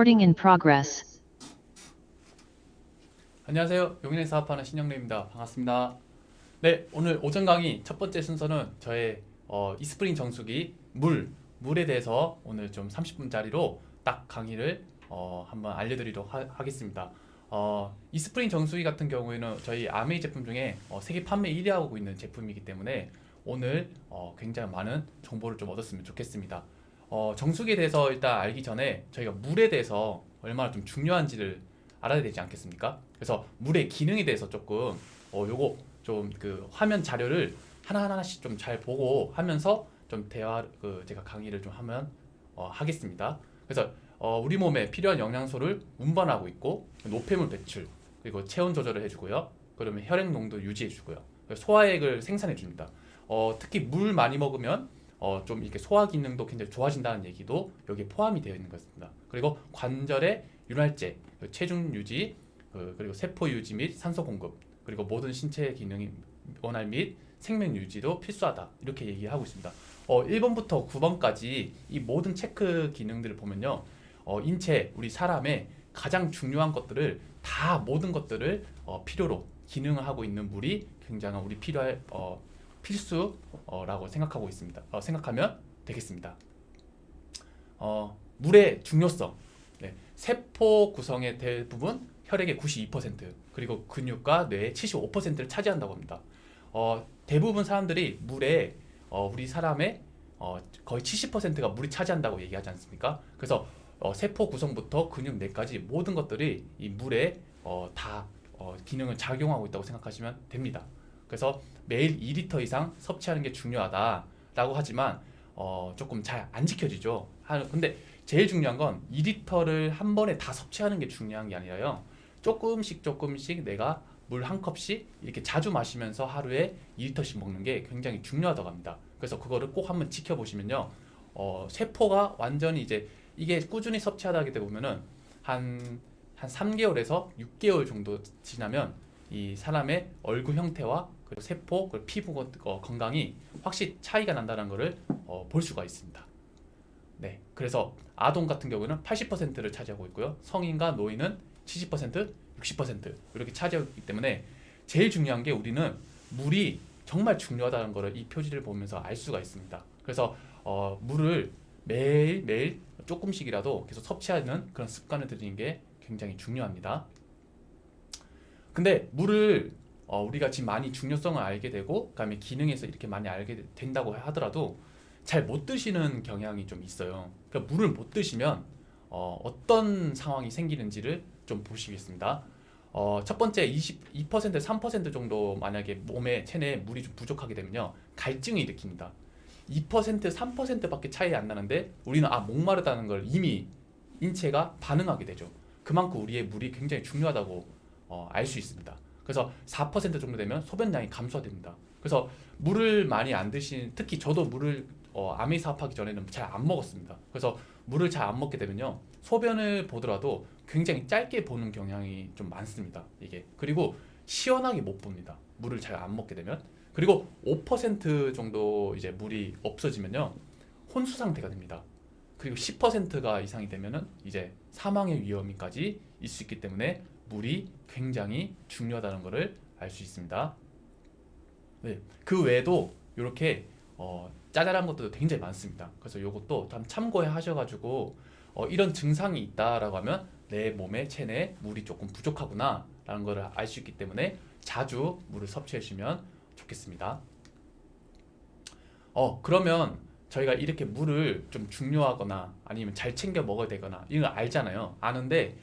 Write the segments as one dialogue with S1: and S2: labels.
S1: Recording in progress.
S2: 안녕하세요. 용인에 사업하는 신영래입니다. 반갑습니다. 네, 오늘 오전 강의 첫 번째 순서는 저의 이스프링 정수기 물에 대해서 오늘 좀 30분짜리로 딱 강의를 한번 알려드리도록 하겠습니다. 이스프링 정수기 같은 경우에는 저희 아메이 제품 중에 세계 판매 1위 하고 있는 제품이기 때문에 오늘 굉장히 많은 정보를 좀 얻었으면 좋겠습니다. 정수기에 대해서 일단 알기 전에 저희가 물에 대해서 얼마나 좀 중요한지를 알아야 되지 않겠습니까? 그래서 물의 기능에 대해서 조금 요거 좀 그 화면 자료를 하나하나씩 좀 잘 보고 하면서 좀 대화 제가 강의를 좀 하면 하겠습니다. 그래서 우리 몸에 필요한 영양소를 운반하고 있고 노폐물 배출 그리고 체온 조절을 해주고요. 그러면 혈액 농도 유지해주고요. 소화액을 생산해줍니다. 특히 물 많이 먹으면 좀 이렇게 소화 기능도 굉장히 좋아진다는 얘기도 여기에 포함이 되어 있는 것입니다. 그리고 관절의 윤활제, 체중 유지, 그리고 세포 유지 및 산소 공급, 그리고 모든 신체 기능 원활 및 생명 유지도 필수하다. 이렇게 얘기하고 있습니다. 1번부터 9번까지 이 모든 체크 기능들을 보면요. 인체, 우리 사람의 가장 중요한 것들을 다 모든 것들을 필요로 기능을 하고 있는 물이 굉장한 우리 필요할 필수라고 생각하고 있습니다. 생각하면 되겠습니다. 물의 중요성. 네, 세포 구성의 대부분 혈액의 92% 그리고 근육과 뇌의 75%를 차지한다고 합니다. 대부분 사람들이 물에 우리 사람의 거의 70%가 물이 차지한다고 얘기하지 않습니까? 그래서 세포 구성부터 근육 뇌까지 모든 것들이 이 물에 다 기능을 작용하고 있다고 생각하시면 됩니다. 그래서 매일 2리터 이상 섭취하는 게 중요하다라고 하지만 조금 잘 안 지켜지죠. 근데 제일 중요한 건 2리터를 한 번에 다 섭취하는 게 중요한 게 아니라요. 조금씩 내가 물 한 컵씩 이렇게 자주 마시면서 하루에 2리터씩 먹는 게 굉장히 중요하다고 합니다. 그래서 그거를 꼭 한번 지켜보시면요. 세포가 완전히 이제 이게 꾸준히 섭취하다 하게 보면은 한 3개월에서 6개월 정도 지나면 이 사람의 얼굴 형태와 그리고 세포, 그리고 피부 건강이 확실히 차이가 난다는 것을 볼 수가 있습니다. 네, 그래서 아동 같은 경우는 80%를 차지하고 있고요. 성인과 노인은 70%, 60% 이렇게 차지하고 있기 때문에 제일 중요한 게 우리는 물이 정말 중요하다는 것을 이 표지를 보면서 알 수가 있습니다. 그래서 물을 매일 조금씩이라도 계속 섭취하는 그런 습관을 들이는 게 굉장히 중요합니다. 근데 물을 우리가 지금 많이 중요성을 알게 되고 그다음에 기능에서 이렇게 많이 알게 된다고 하더라도 잘 못 드시는 경향이 좀 있어요. 그러니까 물을 못 드시면 어떤 상황이 생기는지를 좀 보시겠습니다. 첫 번째 22% 3% 정도 만약에 몸에 체내에 물이 좀 부족하게 되면요 갈증을 일으킵니다. 2% 3%밖에 차이 안 나는데 우리는 목마르다는 걸 이미 인체가 반응하게 되죠. 그만큼 우리의 물이 굉장히 중요하다고 알 수 있습니다. 그래서 4% 정도 되면 소변량이 감소됩니다. 그래서 물을 많이 안 드신, 특히 저도 물을 아메이 사업하기 전에는 잘 안 먹었습니다. 그래서 물을 잘 안 먹게 되면요 소변을 보더라도 굉장히 짧게 보는 경향이 좀 많습니다. 이게 그리고 시원하게 못 봅니다. 물을 잘 안 먹게 되면. 그리고 5% 정도 이제 물이 없어지면요 혼수 상태가 됩니다. 그리고 10%가 이상이 되면은 이제 사망의 위험까지 있을 수 있기 때문에 물이 굉장히 중요하다는 것을 알 수 있습니다. 네, 그 외에도 이렇게 짜잘한 것도 굉장히 많습니다. 그래서 이것도 한번 참고해 하셔가지고 이런 증상이 있다라고 하면 내 몸의 체내에 물이 조금 부족하구나 라는 것을 알 수 있기 때문에 자주 물을 섭취해 주시면 좋겠습니다. 그러면 저희가 이렇게 물을 좀 중요하거나 아니면 잘 챙겨 먹어야 되거나 이런 거 알잖아요. 아는데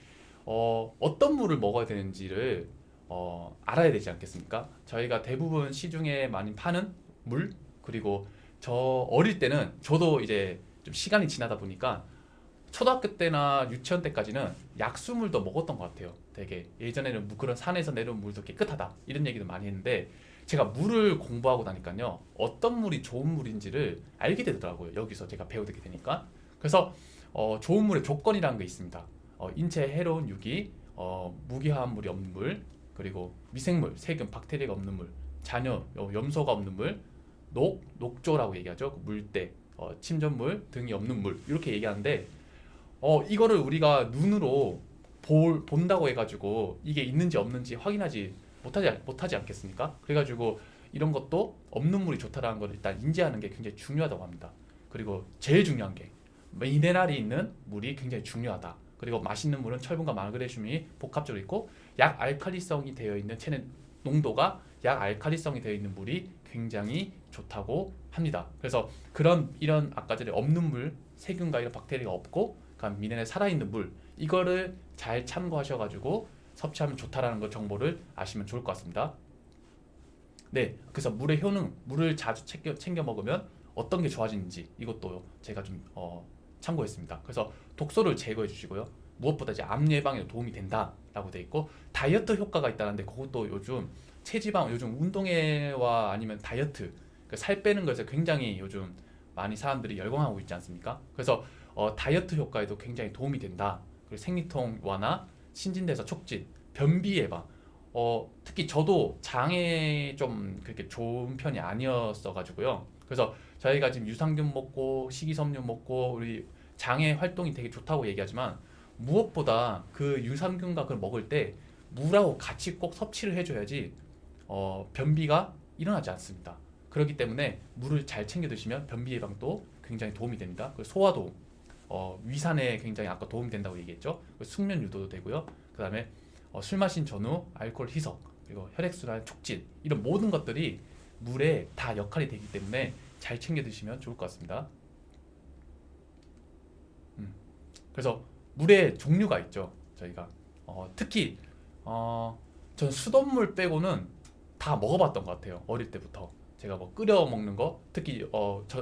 S2: 어떤 물을 먹어야 되는지를 알아야 되지 않겠습니까? 저희가 대부분 시중에 많이 파는 물 그리고 저 어릴 때는 저도 이제 좀 시간이 지나다 보니까 초등학교 때나 유치원 때까지는 약수물도 먹었던 것 같아요. 되게 예전에는 그런 산에서 내려온 물도 깨끗하다 이런 얘기도 많이 했는데 제가 물을 공부하고 나니까요 어떤 물이 좋은 물인지를 알게 되더라고요. 여기서 제가 배우게 되니까. 그래서 좋은 물의 조건이라는 게 있습니다. 인체에 해로운 유기, 무기화합물이 없는 물, 그리고 미생물, 세균, 박테리아가 없는 물, 잔여, 염소가 없는 물, 녹조라고 얘기하죠. 물때, 침전물 등이 없는 물 이렇게 얘기하는데 이거를 우리가 눈으로 본다고 해가지고 이게 있는지 없는지 확인하지 못하지 않겠습니까? 그래가지고 이런 것도 없는 물이 좋다라는 걸 일단 인지하는 게 굉장히 중요하다고 합니다. 그리고 제일 중요한 게 미네랄이 있는 물이 굉장히 중요하다. 그리고 맛있는 물은 철분과 마그네슘이 복합적으로 있고 약 알칼리성이 되어 있는 체내 농도가 약 알칼리성이 되어 있는 물이 굉장히 좋다고 합니다. 그래서 이런 아까 전에 없는 물, 세균과 이런 박테리아가 없고 그러니까 미네랄 살아있는 물 이거를 잘 참고하셔가지고 섭취하면 좋다라는 거 정보를 아시면 좋을 것 같습니다. 네, 그래서 물의 효능, 물을 자주 챙겨 먹으면 어떤 게 좋아지는지 이것도 제가 좀 참고했습니다. 그래서 독소를 제거해 주시고요. 무엇보다 이제 암 예방에 도움이 된다라고 돼 있고 다이어트 효과가 있다는데 그것도 요즘 체지방, 요즘 운동회와 아니면 다이어트, 살 빼는 것에 굉장히 요즘 많이 사람들이 열광하고 있지 않습니까? 그래서 다이어트 효과에도 굉장히 도움이 된다. 그리고 생리통 완화, 신진대사 촉진, 변비 예방. 특히 저도 장에 좀 그렇게 좋은 편이 아니었어 가지고요. 그래서 저희가 지금 유산균 먹고 식이섬유 먹고 우리 장의 활동이 되게 좋다고 얘기하지만 무엇보다 그 유산균과 그걸 먹을 때 물하고 같이 꼭 섭취를 해줘야지 변비가 일어나지 않습니다. 그렇기 때문에 물을 잘 챙겨 드시면 변비 예방도 굉장히 도움이 됩니다. 그리고 소화도 위산에 굉장히 아까 도움이 된다고 얘기했죠. 숙면 유도도 되고요. 그 다음에 술 마신 전후 알코올 희석 그리고 혈액순환 촉진 이런 모든 것들이 물에 다 역할이 되기 때문에 잘 챙겨 드시면 좋을 것 같습니다. 그래서 물의 종류가 있죠. 저희가 특히 전 수돗물 빼고는 다 먹어봤던 것 같아요. 어릴 때부터 제가 뭐 끓여 먹는 거 특히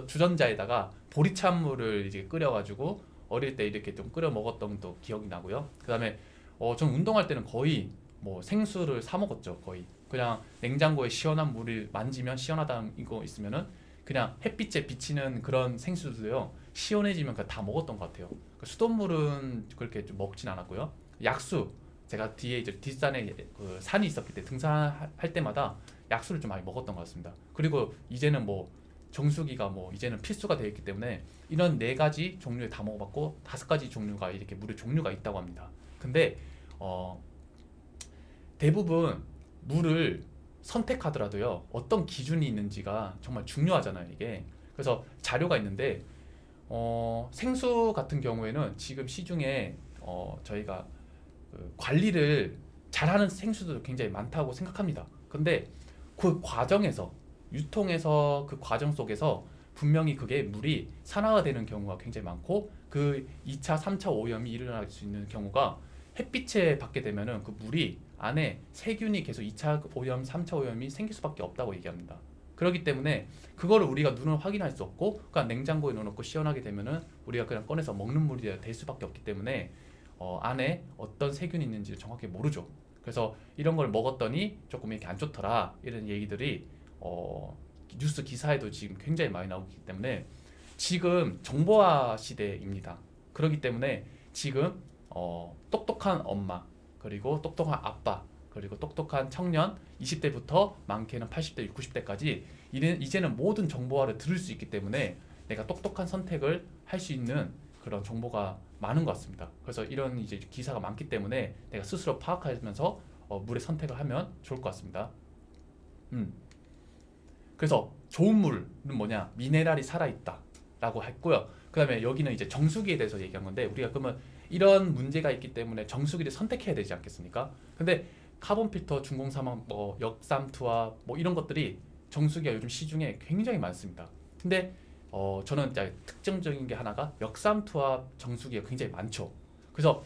S2: 주전자에다가 보리찬물을 이제 끓여가지고 어릴 때 이렇게 좀 끓여 먹었던 것도 기억이 나고요. 그 다음에 전 운동할 때는 거의 뭐 생수를 사 먹었죠. 거의 그냥 냉장고에 시원한 물을 만지면 시원하다는 거 있으면은 그냥 햇빛에 비치는 그런 생수도요 시원해지면 그냥 다 먹었던 것 같아요. 수돗물은 그렇게 좀 먹진 않았고요. 약수 제가 뒤에 이제 뒷산에 그 산이 있었기 때문에 등산할 때마다 약수를 좀 많이 먹었던 것 같습니다. 그리고 이제는 뭐 정수기가 뭐 이제는 필수가 되어 있기 때문에 이런 4가지 종류를 다 먹어봤고 5가지 종류가 이렇게 물의 종류가 있다고 합니다. 근데 대부분 물을 선택하더라도요 어떤 기준이 있는지가 정말 중요하잖아요 이게. 그래서 자료가 있는데 생수 같은 경우에는 지금 시중에 저희가 그 관리를 잘하는 생수도 굉장히 많다고 생각합니다. 근데 그 과정에서 유통에서 그 과정 속에서 분명히 그게 물이 산화되는 경우가 굉장히 많고 그 2차, 3차 오염이 일어날 수 있는 경우가 햇빛에 받게 되면은 그 물이 안에 세균이 계속 2차 오염, 3차 오염이 생길 수밖에 없다고 얘기합니다. 그렇기 때문에 그거를 우리가 눈으로 확인할 수 없고 그냥 냉장고에 넣어놓고 시원하게 되면은 우리가 그냥 꺼내서 먹는 물이 될 수밖에 없기 때문에 안에 어떤 세균이 있는지 정확히 모르죠. 그래서 이런 걸 먹었더니 조금 이렇게 안 좋더라 이런 얘기들이 뉴스 기사에도 지금 굉장히 많이 나오기 때문에 지금 정보화 시대입니다. 그렇기 때문에 지금 똑똑한 엄마 그리고 똑똑한 아빠 그리고 똑똑한 청년 20대부터 많게는 80대, 90대까지 이제는 모든 정보화를 들을 수 있기 때문에 내가 똑똑한 선택을 할 수 있는 그런 정보가 많은 것 같습니다. 그래서 이런 이제 기사가 많기 때문에 내가 스스로 파악하면서 물의 선택을 하면 좋을 것 같습니다. 그래서 좋은 물은 뭐냐? 미네랄이 살아있다라고 했고요. 그 다음에 여기는 이제 정수기에 대해서 얘기한 건데 우리가 그러면 이런 문제가 있기 때문에 정수기를 선택해야 되지 않겠습니까? 근데 카본 필터, 중공사망, 뭐 역삼투압 뭐 이런 것들이 정수기가 요즘 시중에 굉장히 많습니다. 근데 저는 이제 특징적인 게 하나가 역삼투압 정수기가 굉장히 많죠. 그래서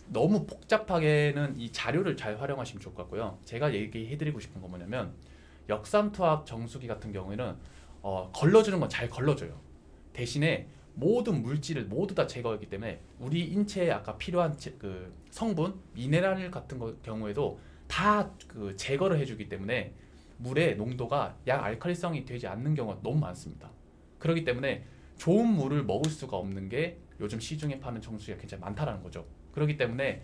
S2: 너무 복잡하게는 이 자료를 잘 활용하시면 좋을 것 같고요. 제가 얘기해드리고 싶은 건 뭐냐면 역삼투압 정수기 같은 경우에는 걸러주는 건 잘 걸러줘요. 대신에 모든 물질을 모두 다 제거하기 때문에 우리 인체에 아까 필요한 그 성분, 미네랄 같은 경우에도 다 그 제거를 해주기 때문에 물의 농도가 약 알칼리성이 되지 않는 경우가 너무 많습니다. 그렇기 때문에 좋은 물을 먹을 수가 없는 게 요즘 시중에 파는 정수기가 굉장히 많다라는 거죠. 그렇기 때문에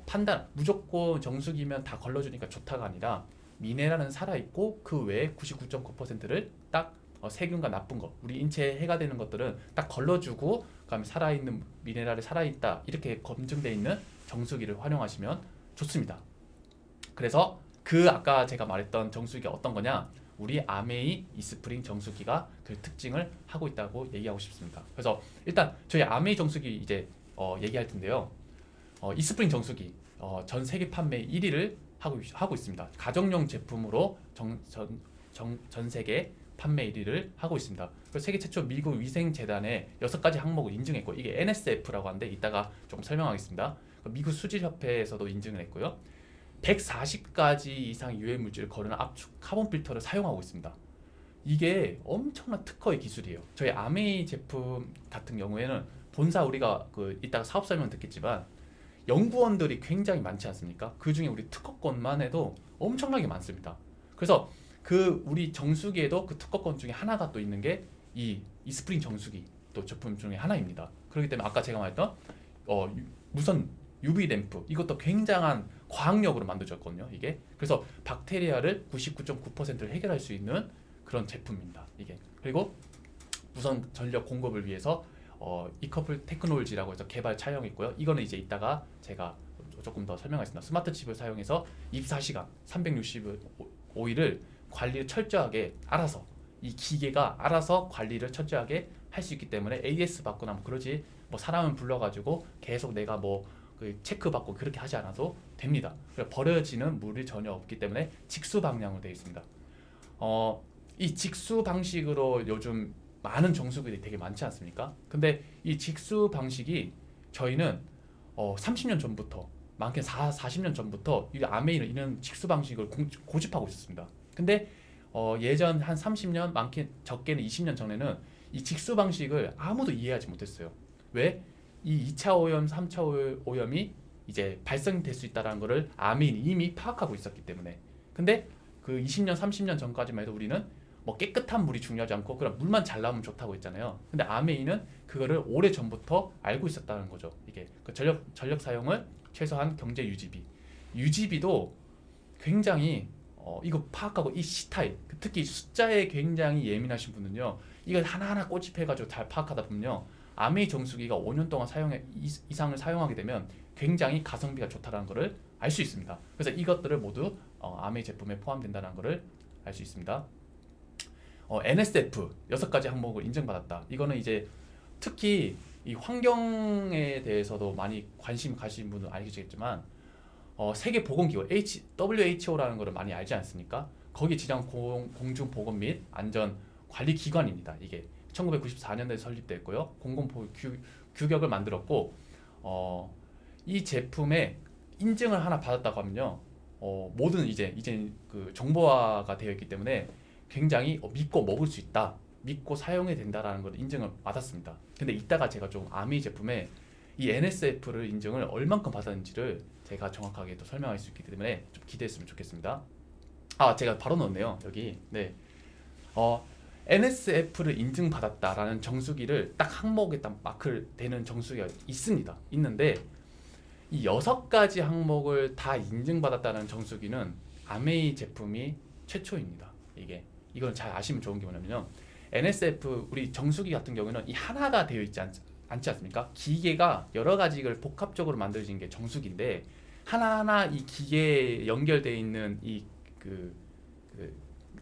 S2: 판단 무조건 정수기면 다 걸러주니까 좋다가 아니라 미네랄은 살아있고 그 외에 99.9%를 딱 세균과 나쁜 거 우리 인체에 해가 되는 것들은 딱 걸러주고 그다음에 살아있는 미네랄이 살아있다 이렇게 검증돼 있는 정수기를 활용하시면 좋습니다. 그래서 그 아까 제가 말했던 정수기가 어떤 거냐? 우리 아메이 이스프링 정수기가 그 특징을 하고 있다고 얘기하고 싶습니다. 그래서 일단 저희 아메이 정수기 이제 얘기할 텐데요. 이스프링 정수기 전 세계 판매 1위를 하고 있습니다. 가정용 제품으로 전 세계 판매 1위를 하고 있습니다. 그리고 세계 최초 미국 위생재단의 6가지 항목을 인증했고 이게 NSF라고 하는데 이따가 조금 설명하겠습니다. 미국 수질협회에서도 인증을 했고요. 140가지 이상 유해 물질을 거르는 압축 카본 필터를 사용하고 있습니다. 이게 엄청난 특허의 기술이에요. 저희 아메이 제품 같은 경우에는 본사 우리가 이따가 사업 설명 듣겠지만 연구원들이 굉장히 많지 않습니까? 그 중에 우리 특허권만 해도 엄청나게 많습니다. 그래서 그 우리 정수기에도 그 특허권 중에 하나가 또 있는 게 이 이스프링 정수기 또 제품 중에 하나입니다. 그렇기 때문에 아까 제가 말했던 무선 UV 램프 이것도 굉장한 과학력으로 만들어졌거든요. 이게 그래서 박테리아를 99.9%를 해결할 수 있는 그런 제품입니다. 이게 그리고 무선 전력 공급을 위해서 이커플 테크놀로지라고 해서 개발 차용했고요. 이거는 이제 이따가 제가 조금 더 설명하겠습니다. 스마트 칩을 사용해서 24시간 365일을 관리를 철저하게 알아서 이 기계가 알아서 관리를 철저하게 할 수 있기 때문에 AS 받거나 뭐 그러지 뭐 사람을 불러가지고 계속 내가 뭐 체크 받고 그렇게 하지 않아도 됩니다. 버려지는 물이 전혀 없기 때문에 직수 방향으로 되어 있습니다. 이 직수 방식으로 요즘 많은 정수기들이 되게 많지 않습니까? 근데 이 직수 방식이 저희는 30년 전부터 많게는 40년 전부터 이 아메이는 이런 직수 방식을 고집하고 있었습니다. 근데 예전 한 30년 많게 적게는 20년 전에는 이 직수 방식을 아무도 이해하지 못했어요. 왜? 이 2차 오염, 3차 오염이 이제 발생될 수 있다는 것을 아메이는 이미 파악하고 있었기 때문에. 근데 그 20년, 30년 전까지만 해도 우리는 뭐 깨끗한 물이 중요하지 않고 그냥 물만 잘 나오면 좋다고 했잖아요. 근데 아메이는 그거를 오래 전부터 알고 있었다는 거죠. 이게 그 전력 사용을 최소한 경제 유지비도 굉장히 이거 파악하고 이 시타일 특히 숫자에 굉장히 예민하신 분은요 이걸 하나하나 꼬집해가지고 잘 파악하다 보면요 아메이 정수기가 5년 동안 이상을 사용하게 되면 굉장히 가성비가 좋다는 것을 알 수 있습니다. 그래서 이것들을 모두 아메이 제품에 포함된다는 것을 알 수 있습니다. NSF 6가지 항목을 인증받았다. 이거는 이제 특히 이 환경에 대해서도 많이 관심 가신 분은 알겠지만 세계 보건기구 WHO라는 것을 많이 알지 않습니까? 거기 지정 공중 보건 및 안전 관리 기관입니다. 이게 1994년도에 설립됐고요. 공공 규격을 만들었고 이 제품에 인증을 하나 받았다고 하면요. 모든 이제 그 정보화가 되어 있기 때문에 굉장히 믿고 먹을 수 있다. 믿고 사용해야 된다라는 걸 인증을 받았습니다. 근데 이따가 제가 좀 아메이 제품에 이 NSF를 인증을 얼만큼 받았는지를 제가 정확하게 또 설명할 수 있기 때문에 좀 기대했으면 좋겠습니다. 제가 바로 넣었네요. 여기. 네. NSF를 인증받았다라는 정수기를 딱 항목에 딱 마크를 대는 정수기가 있습니다. 있는데 이 6가지 항목을 다 인증받았다는 정수기는 아메이 제품이 최초입니다. 이건 잘 아시면 좋은 게 뭐냐면요. NSF 우리 정수기 같은 경우는 이 하나가 되어 있지 않지 않습니까? 기계가 여러 가지를 복합적으로 만들어진 게 정수기인데 하나하나 이 기계에 연결되어 있는 그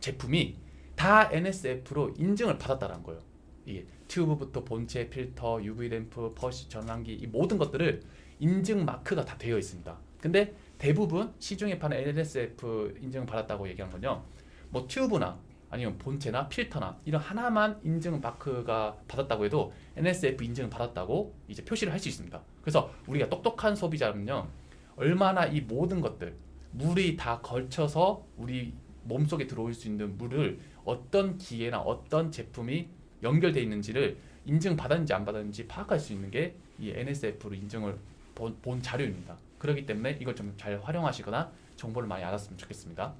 S2: 제품이 다 NSF로 인증을 받았다는 거예요. 이게 튜브부터 본체, 필터, UV 램프, 퍼시, 전환기 이 모든 것들을 인증 마크가 다 되어 있습니다. 근데 대부분 시중에 파는 NSF 인증을 받았다고 얘기하는 건요. 뭐 튜브나 아니면 본체나 필터나 이런 하나만 인증 마크가 받았다고 해도 NSF 인증을 받았다고 이제 표시를 할 수 있습니다. 그래서 우리가 똑똑한 소비자는요. 얼마나 이 모든 것들 물이 다 걸쳐서 우리 몸속에 들어올 수 있는 물을 어떤 기계나 어떤 제품이 연결되어 있는지를 인증받았는지 안 받았는지 파악할 수 있는 게 이 NSF로 인증을 본 자료입니다. 그렇기 때문에 이걸 좀 잘 활용하시거나 정보를 많이 알았으면 좋겠습니다.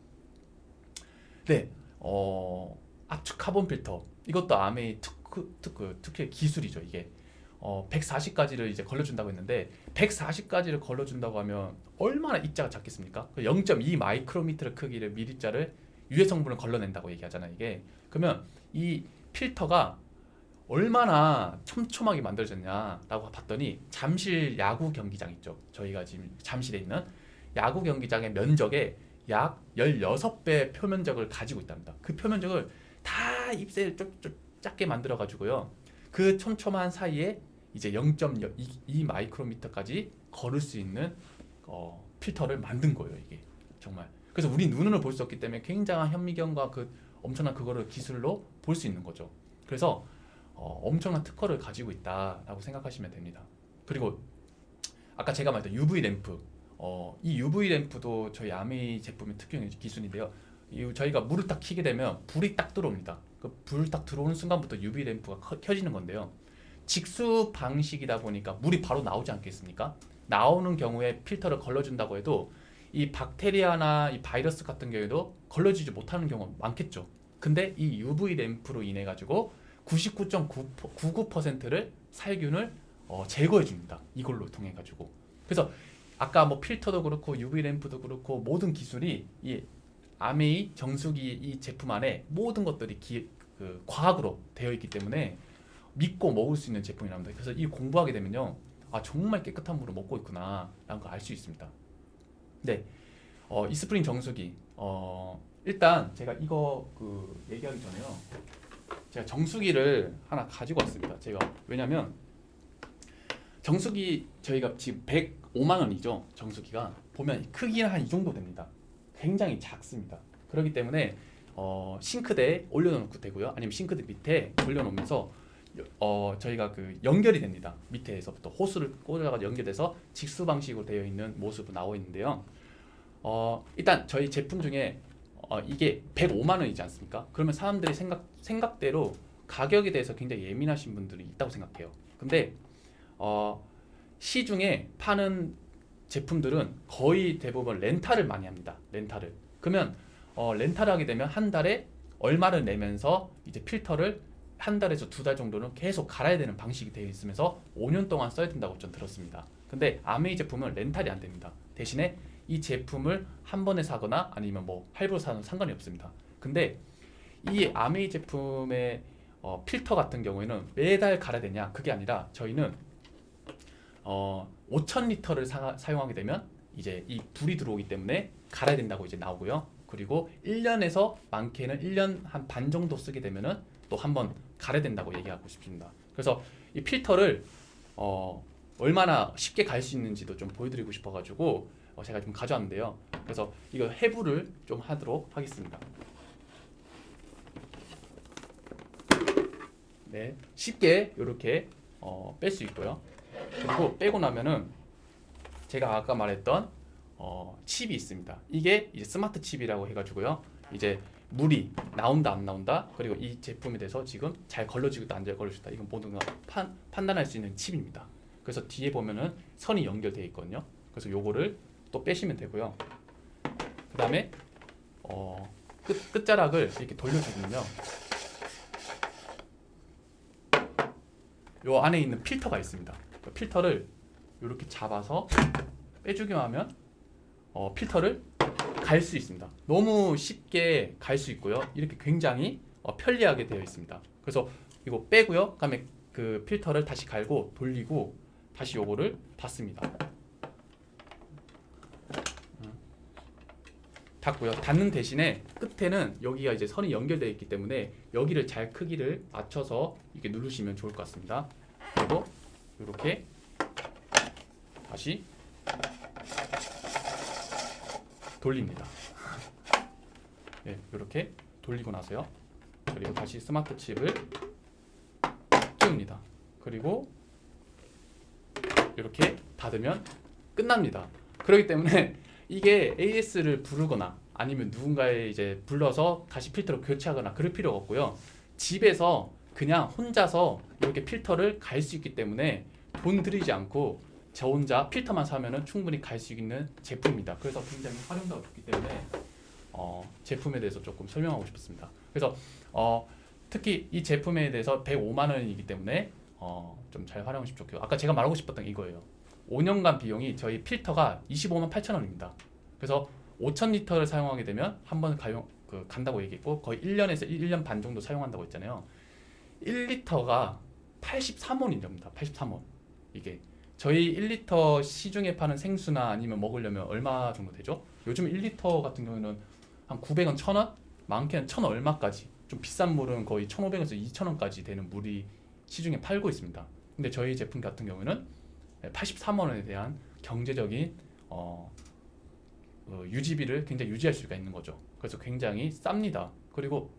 S2: 네, 압축 카본 필터 이것도 아메이 특유의 기술이죠. 이게 140가지를 이제 걸러준다고 했는데 140가지를 걸러준다고 하면 얼마나 입자가 작겠습니까? 0.2 마이크로미터 크기의 밀입자를 유해 성분을 걸러낸다고 얘기하잖아요. 이게 그러면 이 필터가 얼마나 촘촘하게 만들어졌냐라고 봤더니 잠실 야구 경기장 있죠. 저희가 지금 잠실에 있는 야구 경기장의 면적의 약 16배 표면적을 가지고 있답니다. 그 표면적을 다 잎새를 쭉 작게 만들어 가지고요. 그 촘촘한 사이에 이제 0.2 마이크로미터까지 걸을 수 있는 필터를 만든 거예요, 이게. 정말. 그래서 우리 눈으로 볼 수 없기 때문에 굉장한 현미경과 그 엄청난 그거를 기술로 볼 수 있는 거죠. 그래서 엄청난 특허를 가지고 있다라고 생각하시면 됩니다. 그리고 아까 제가 말했던 UV 램프, 이 UV 램프도 저희 아메이 제품의 특許기술인데요. 저희가 물을 딱 켜게 되면 불이 딱 들어옵니다. 그 불 딱 들어오는 순간부터 UV 램프가 켜지는 건데요. 직수 방식이다 보니까 물이 바로 나오지 않겠습니까? 나오는 경우에 필터를 걸러준다고 해도 이 박테리아나 이 바이러스 같은 경우에도 걸러지지 못하는 경우가 많겠죠. 근데 이 UV 램프로 인해 가지고 99.99%를 살균을 제거해 줍니다. 이걸로 통해 가지고. 그래서 아까 뭐 필터도 그렇고 UV 램프도 그렇고 모든 기술이 이 아메이 정수기 이 제품 안에 모든 것들이 과학으로 되어 있기 때문에 믿고 먹을 수 있는 제품이랍니다. 그래서 이 공부하게 되면요, 아 정말 깨끗한 물을 먹고 있구나 라는 걸 알 수 있습니다. 네, 이스프링 정수기, 일단 제가 이거 얘기하기 전에요, 제가 정수기를 하나 가지고 왔습니다. 제가 왜냐면 정수기 저희가 지금 105만 원이죠. 정수기가 보면 크기는 한 이 정도 됩니다. 굉장히 작습니다. 그렇기 때문에 싱크대에 올려놓고 되고요. 아니면 싱크대 밑에 올려놓으면서 저희가 연결이 됩니다. 밑에서부터 호스를 꽂아가지고 연결돼서 직수 방식으로 되어 있는 모습으로 나와 있는데요. 일단 저희 제품 중에 이게 105만 원이지 않습니까? 그러면 사람들이 생각대로 가격에 대해서 굉장히 예민하신 분들이 있다고 생각해요. 근데 시중에 파는 제품들은 거의 대부분 렌탈을 많이 합니다. 렌탈을. 그러면 렌탈을 하게 되면 한 달에 얼마를 내면서 이제 필터를 한 달에서 두 달 정도는 계속 갈아야 되는 방식이 되어 있으면서 5년 동안 써야 된다고 좀 들었습니다. 근데 아메이 제품은 렌탈이 안 됩니다. 대신에 이 제품을 한 번에 사거나 아니면 뭐 할부로 사는 상관이 없습니다. 근데 이 아메이 제품의 필터 같은 경우에는 매달 갈아야 되냐? 그게 아니라 저희는 5,000리터를 사용하게 되면 이제 이 불이 들어오기 때문에 갈아야 된다고 이제 나오고요. 그리고 1년에서 많게는 1년 한 반 정도 쓰게 되면은 또 한 번 갈아야 된다고 얘기하고 싶습니다. 그래서 이 필터를 얼마나 쉽게 갈 수 있는지도 좀 보여드리고 싶어가지고 제가 좀 가져왔는데요. 그래서 이거 해부를 좀 하도록 하겠습니다. 네, 쉽게 이렇게 뺄 수 있고요. 그리고 빼고 나면은 제가 아까 말했던 칩이 있습니다. 이게 이제 스마트 칩이라고 해가지고요. 이제 물이 나온다 안 나온다, 그리고 이 제품에 대해서 지금 잘 걸러지고 있다 안 잘 걸러지고 있다, 이건 모든 걸 판단할 수 있는 칩입니다. 그래서 뒤에 보면은 선이 연결되어 있거든요. 그래서 요거를 또 빼시면 되고요. 그 다음에 끝자락을 이렇게 돌려주면요, 요 안에 있는 필터가 있습니다. 그 필터를 이렇게 잡아서 빼주기만 하면 필터를 갈 수 있습니다. 너무 쉽게 갈 수 있고요. 이렇게 굉장히 편리하게 되어 있습니다. 그래서 이거 빼고요. 그다음에 그 필터를 다시 갈고 돌리고 다시 요거를 닫습니다. 닫고요. 닫는 대신에 끝에는 여기가 이제 선이 연결되어 있기 때문에 여기를 잘 크기를 맞춰서 이렇게 누르시면 좋을 것 같습니다. 그리고 이렇게 다시 돌립니다. 네, 이렇게 돌리고 나서요. 그리고 다시 스마트 칩을 끼웁니다. 그리고 이렇게 닫으면 끝납니다. 그렇기 때문에 이게 AS를 부르거나 아니면 누군가에 이제 불러서 다시 필터를 교체하거나 그럴 필요가 없고요. 집에서 그냥 혼자서 이렇게 필터를 갈 수 있기 때문에 돈 들이지 않고 저 혼자 필터만 사면은 충분히 갈 수 있는 제품입니다. 그래서 굉장히 활용도가 좋기 때문에 제품에 대해서 조금 설명하고 싶었습니다. 그래서 특히 이 제품에 대해서 105만 원이기 때문에 좀 잘 활용하고 싶죠. 아까 제가 말하고 싶었던 게 이거예요. 5년간 비용이 저희 필터가 25만 8천 원입니다. 그래서 5,000리터를 사용하게 되면 한 번 간다고 얘기했고 거의 1년에서 1년 반 정도 사용한다고 했잖아요. 1리터가 83원이랍니다. 83원. 이게 저희 1리터 시중에 파는 생수나 아니면 먹으려면 얼마 정도 되죠? 요즘 1리터 같은 경우에는 한 900원, 1000원? 많게는 1000 얼마까지. 좀 비싼 물은 거의 1500원에서 2000원까지 되는 물이 시중에 팔고 있습니다. 근데 저희 제품 같은 경우는 83원에 대한 경제적인 유지비를 굉장히 유지할 수가 있는 거죠. 그래서 굉장히 쌉니다. 그리고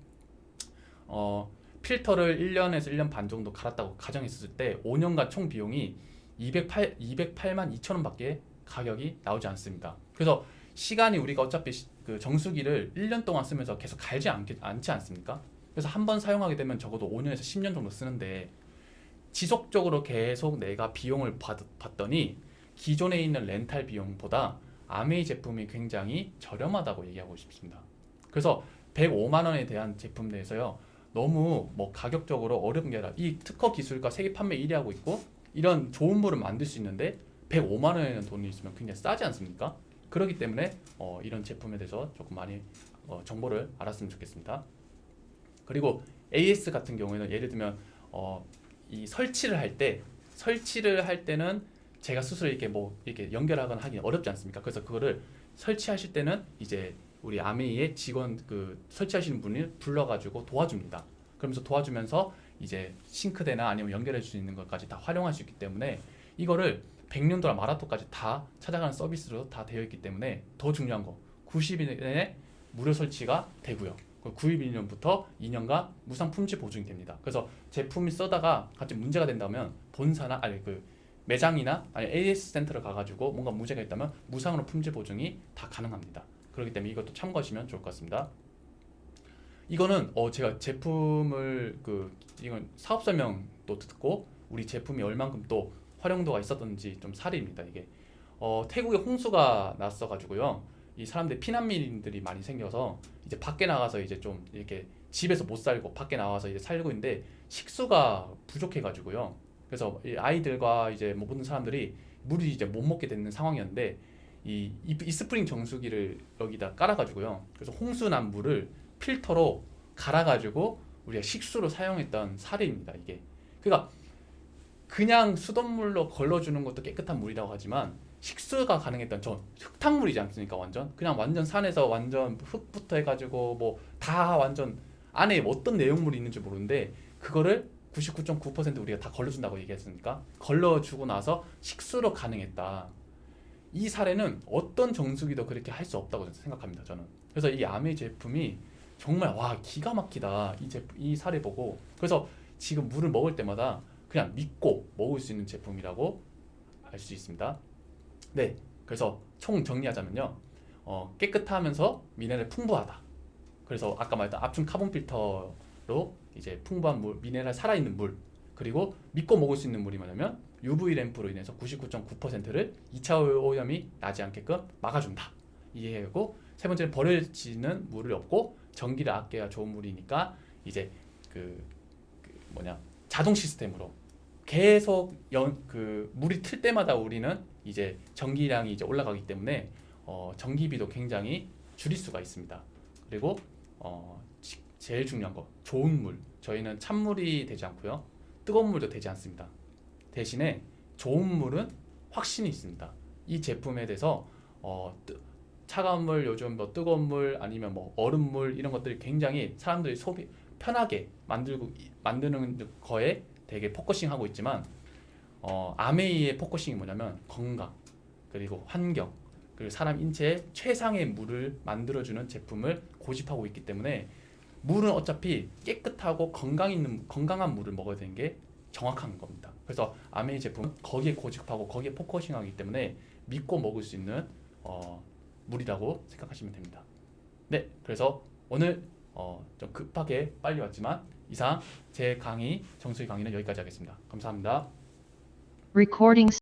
S2: 필터를 1년에서 1년 반 정도 갈았다고 가정했을 때 5년간 총 비용이 208만 2천 원밖에 가격이 나오지 않습니다. 그래서 시간이 우리가 어차피 그 정수기를 1년 동안 쓰면서 계속 갈지 않지 않습니까? 그래서 한 번 사용하게 되면 적어도 5년에서 10년 정도 쓰는데 지속적으로 계속 내가 비용을 받더니 기존에 있는 렌탈 비용보다 아메이 제품이 굉장히 저렴하다고 얘기하고 싶습니다. 그래서 105만 원에 대한 제품 내에서요. 너무 뭐 가격적으로 어려운 게 아니라 이 특허 기술과 세계 판매 1위 하고 있고 이런 좋은 물을 만들 수 있는데 105만 원이라는 돈이 있으면 굉장히 싸지 않습니까? 그렇기 때문에 이런 제품에 대해서 조금 많이 정보를 알았으면 좋겠습니다. 그리고 AS 같은 경우에는 예를 들면 이 설치를 할 때는 제가 스스로 이렇게 연결하거나 하기 어렵지 않습니까? 그래서 그거를 설치하실 때는 이제 우리 아메이의 직원 그 설치하시는 분을 불러가지고 도와줍니다. 그러면서 도와주면서 이제 싱크대나 아니면 연결할 수 있는 것까지 다 활용할 수 있기 때문에 이거를 100년도나 마라톤까지 다 찾아가는 서비스로 다 되어 있기 때문에 더 중요한 거 90일 내에 무료 설치가 되고요. 91년부터 2년간 무상 품질 보증이 됩니다. 그래서 제품을 쓰다가 갑자기 문제가 된다면 본사나 아니 그 매장이나 아니 AS 센터를 가가지고 뭔가 문제가 있다면 무상으로 품질 보증이 다 가능합니다. 그렇기 때문에 이것도 참고하시면 좋을 것 같습니다. 이거는 제가 제품을 이건 사업 설명도 듣고 우리 제품이 얼만큼 또 활용도가 있었던지 좀 사례입니다. 이게 태국에 홍수가 났어가지고요. 이 사람들 피난민들이 많이 생겨서 이제 밖에 나가서 이제 좀 이렇게 집에서 못 살고 밖에 나와서 이제 살고 있는데 식수가 부족해가지고요. 그래서 이 아이들과 이제 모든 사람들이 물이 이제 못 먹게 되는 상황이었는데 이 스프링 정수기를 여기다 깔아가지고요. 그래서 홍수 난 물을 필터로 갈아가지고 우리가 식수로 사용했던 사례입니다. 이게 그러니까 그냥 수돗물로 걸러주는 것도 깨끗한 물이라고 하지만 식수가 가능했던 저 흙탕물이지 않습니까? 완전 산에서 완전 흙부터 해가지고 뭐 다 완전 안에 어떤 내용물이 있는지 모르는데 그거를 99.9% 우리가 다 걸러준다고 얘기했으니까 걸러주고 나서 식수로 가능했다. 이 사례는 어떤 정수기도 그렇게 할 수 없다고 생각합니다. 저는. 그래서 이 아메 제품이 정말 와 기가 막히다. 이 사례 보고 그래서 지금 물을 먹을 때마다 그냥 믿고 먹을 수 있는 제품이라고 알 수 있습니다. 네, 그래서 총 정리하자면요, 깨끗하면서 미네랄 풍부하다. 그래서 아까 말했던 압축 카본 필터로 이제 풍부한 물, 미네랄 살아있는 물, 그리고 믿고 먹을 수 있는 물이 뭐냐면 UV 램프로 인해서 99.9%를 2차 오염이 나지 않게끔 막아준다. 이해하고 세 번째는 버려지는 물을 없고 전기를 아껴야 좋은 물이니까 이제 자동 시스템으로 계속 물이 틀 때마다 우리는 이제 전기량이 이제 올라가기 때문에 전기비도 굉장히 줄일 수가 있습니다. 그리고 제일 중요한 거 좋은 물. 저희는 찬물이 되지 않고요. 뜨거운 물도 되지 않습니다. 대신에 좋은 물은 확신이 있습니다. 이 제품에 대해서 차가운 물, 요즘 뭐 뜨거운 물 아니면 뭐 얼음물 이런 것들이 굉장히 사람들이 편하게 만드는 거에 되게 포커싱하고 있지만 아메이의 포커싱이 뭐냐면 건강 그리고 환경 그리고 사람 인체에 최상의 물을 만들어주는 제품을 고집하고 있기 때문에 물은 어차피 깨끗하고 건강한 물을 먹어야 되는 게 정확한 겁니다. 그래서 아메이 제품은 거기에 고집하고 거기에 포커싱하기 때문에 믿고 먹을 수 있는 물이라고 생각하시면 됩니다. 네, 그래서 오늘 좀 급하게 빨리 왔지만 이상 제 강의 정수기 강의는 여기까지 하겠습니다. 감사합니다.
S1: Recording